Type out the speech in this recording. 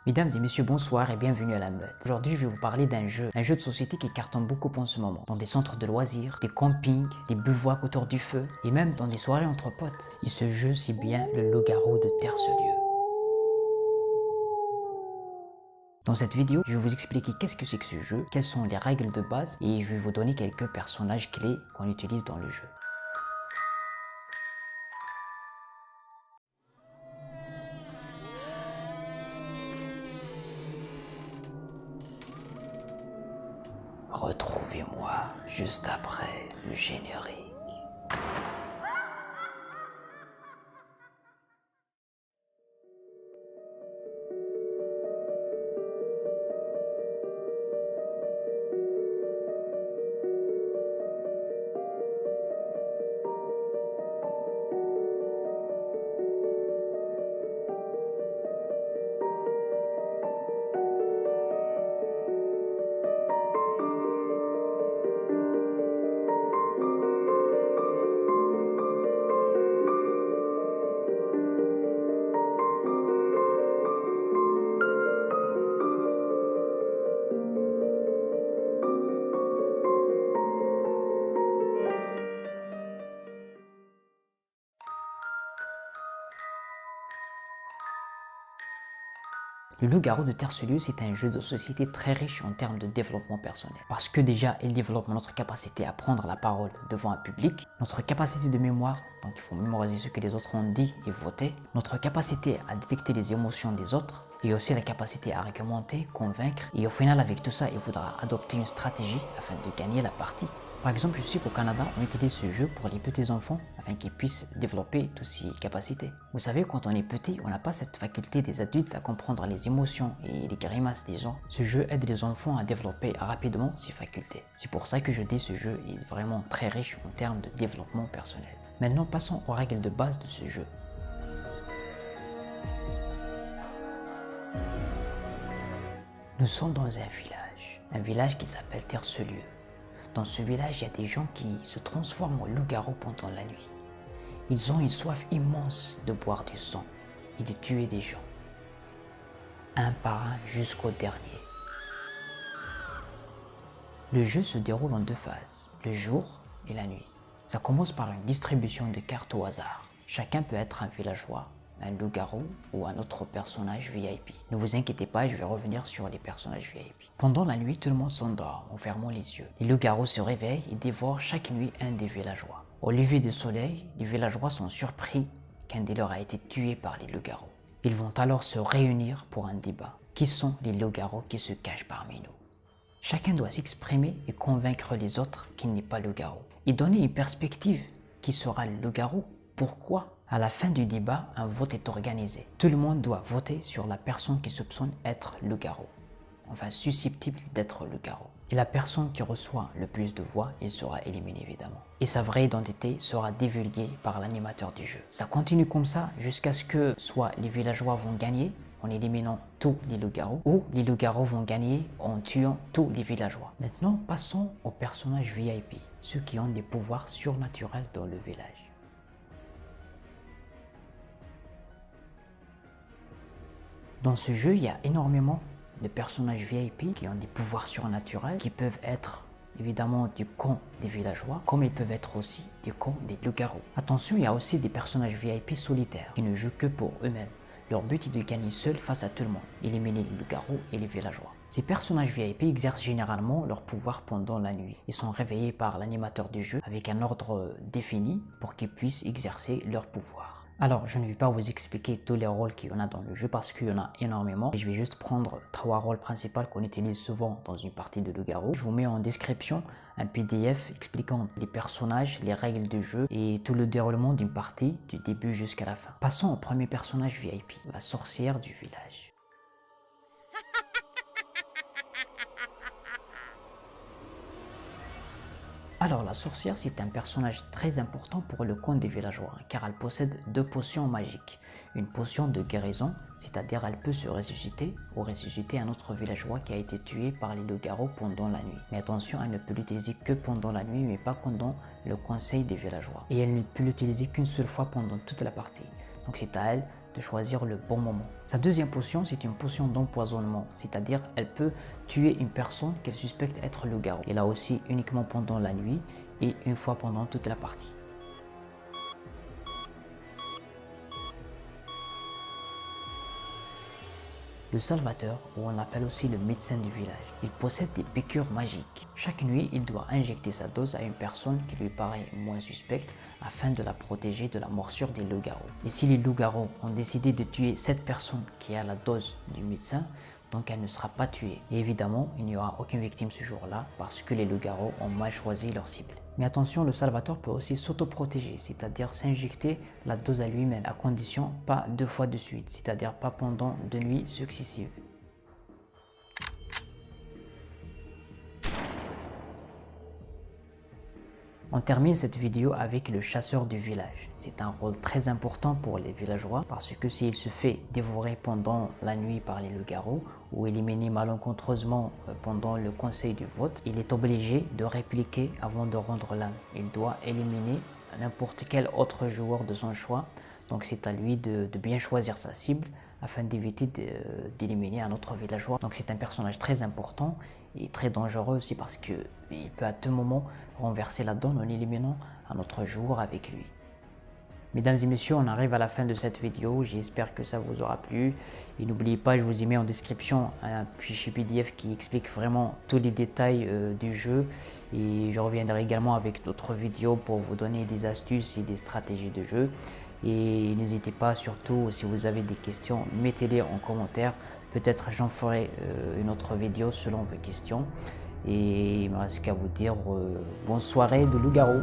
Mesdames et messieurs, bonsoir et bienvenue à la meute. Aujourd'hui, je vais vous parler d'un jeu de société qui cartonne beaucoup en ce moment. Dans des centres de loisirs, des campings, des bivouacs autour du feu et même dans des soirées entre potes. Et ce jeu, c'est bien le loup-garou de Terre-Lieu. Dans cette vidéo, je vais vous expliquer qu'est-ce que c'est que ce jeu, quelles sont les règles de base et je vais vous donner quelques personnages clés qu'on utilise dans le jeu. Retrouvez-moi juste après le générique. Le loup-garou de Terre-Lieu, c'est un jeu de société très riche en termes de développement personnel. Parce que déjà, il développe notre capacité à prendre la parole devant un public, notre capacité de mémoire, donc il faut mémoriser ce que les autres ont dit et voter, notre capacité à détecter les émotions des autres, et aussi la capacité à argumenter, convaincre, et au final, avec tout ça, il faudra adopter une stratégie afin de gagner la partie. Par exemple, je sais qu'au Canada, on utilise ce jeu pour les petits enfants afin qu'ils puissent développer toutes ces capacités. Vous savez, quand on est petit, on n'a pas cette faculté des adultes à comprendre les émotions et les grimaces des gens. Ce jeu aide les enfants à développer rapidement ces facultés. C'est pour ça que je dis que ce jeu est vraiment très riche en termes de développement personnel. Maintenant, passons aux règles de base de ce jeu. Nous sommes dans un village qui s'appelle Terre-Lieu. Dans ce village, il y a des gens qui se transforment en loup-garou pendant la nuit. Ils ont une soif immense de boire du sang et de tuer des gens, un par un jusqu'au dernier. Le jeu se déroule en deux phases, le jour et la nuit. Ça commence par une distribution de cartes au hasard. Chacun peut être un villageois, un loup-garou ou un autre personnage VIP. Ne vous inquiétez pas, je vais revenir sur les personnages VIP. Pendant la nuit, tout le monde s'endort en fermant les yeux. Les loups-garous se réveillent et dévorent chaque nuit un des villageois. Au lever du soleil, les villageois sont surpris qu'un des leurs a été tué par les loups-garous. Ils vont alors se réunir pour un débat. Qui sont les loups-garous qui se cachent parmi nous? Chacun doit s'exprimer et convaincre les autres qu'il n'est pas loup-garou. Et donner une perspective qui sera le loup-garou. Pourquoi? À la fin du débat, un vote est organisé. Tout le monde doit voter sur la personne qui soupçonne être loup-garou, enfin susceptible d'être loup-garou. Et la personne qui reçoit le plus de voix, il sera éliminé évidemment. Et sa vraie identité sera divulguée par l'animateur du jeu. Ça continue comme ça jusqu'à ce que soit les villageois vont gagner en éliminant tous les loups-garous ou les loups-garous vont gagner en tuant tous les villageois. Maintenant, passons aux personnages VIP, ceux qui ont des pouvoirs surnaturels dans le village. Dans ce jeu, il y a énormément de personnages VIP qui ont des pouvoirs surnaturels, qui peuvent être évidemment du camp des villageois, comme ils peuvent être aussi du camp des loups-garous. Attention, il y a aussi des personnages VIP solitaires qui ne jouent que pour eux-mêmes. Leur but est de gagner seul face à tout le monde, éliminer les loups-garous et les villageois. Ces personnages VIP exercent généralement leur pouvoir pendant la nuit. Ils sont réveillés par l'animateur du jeu avec un ordre défini pour qu'ils puissent exercer leur pouvoir. Alors, je ne vais pas vous expliquer tous les rôles qu'il y en a dans le jeu parce qu'il y en a énormément. Je vais juste prendre 3 rôles principaux qu'on utilise souvent dans une partie de loup-garou. Je vous mets en description un PDF expliquant les personnages, les règles du jeu et tout le déroulement d'une partie du début jusqu'à la fin. Passons au premier personnage VIP, la sorcière du village. Alors la sorcière, c'est un personnage très important pour le camp des villageois car elle possède 2 potions magiques. Une potion de guérison, c'est-à-dire elle peut se ressusciter ou ressusciter un autre villageois qui a été tué par les loups-garous pendant la nuit. Mais attention, elle ne peut l'utiliser que pendant la nuit mais pas pendant le conseil des villageois. Et elle ne peut l'utiliser qu'une seule fois pendant toute la partie. Donc c'est à elle de choisir le bon moment. Sa deuxième potion, c'est une potion d'empoisonnement, c'est-à-dire elle peut tuer une personne qu'elle suspecte être loup-garou. Et là aussi uniquement pendant la nuit et une fois pendant toute la partie. Le Salvateur, ou on l'appelle aussi le médecin du village, il possède des piqûres magiques. Chaque nuit, il doit injecter sa dose à une personne qui lui paraît moins suspecte afin de la protéger de la morsure des loups-garous. Et si les loups-garous ont décidé de tuer cette personne qui a la dose du médecin, donc elle ne sera pas tuée. Et évidemment, il n'y aura aucune victime ce jour-là parce que les loups-garous ont mal choisi leur cible. Mais attention, le Salvateur peut aussi s'autoprotéger, c'est-à-dire s'injecter la dose à lui-même, à condition pas 2 fois de suite, c'est-à-dire pas pendant 2 nuits successives. On termine cette vidéo avec le chasseur du village. C'est un rôle très important pour les villageois parce que s'il se fait dévorer pendant la nuit par les loups-garous ou éliminer malencontreusement pendant le conseil du vote, il est obligé de répliquer avant de rendre l'âme. Il doit éliminer n'importe quel autre joueur de son choix. Donc c'est à lui de bien choisir sa cible afin d'éviter d'éliminer un autre villageois. Donc c'est un personnage très important et très dangereux aussi parce qu'il peut à tout moment renverser la donne en éliminant un autre joueur avec lui. Mesdames et messieurs, on arrive à la fin de cette vidéo, j'espère que ça vous aura plu. Et n'oubliez pas, je vous ai mis en description un fichier PDF qui explique vraiment tous les détails du jeu. Et je reviendrai également avec d'autres vidéos pour vous donner des astuces et des stratégies de jeu. Et n'hésitez pas, surtout si vous avez des questions, mettez-les en commentaire. Peut-être j'en ferai une autre vidéo selon vos questions. Et il me reste qu'à vous dire bonne soirée de loup-garou.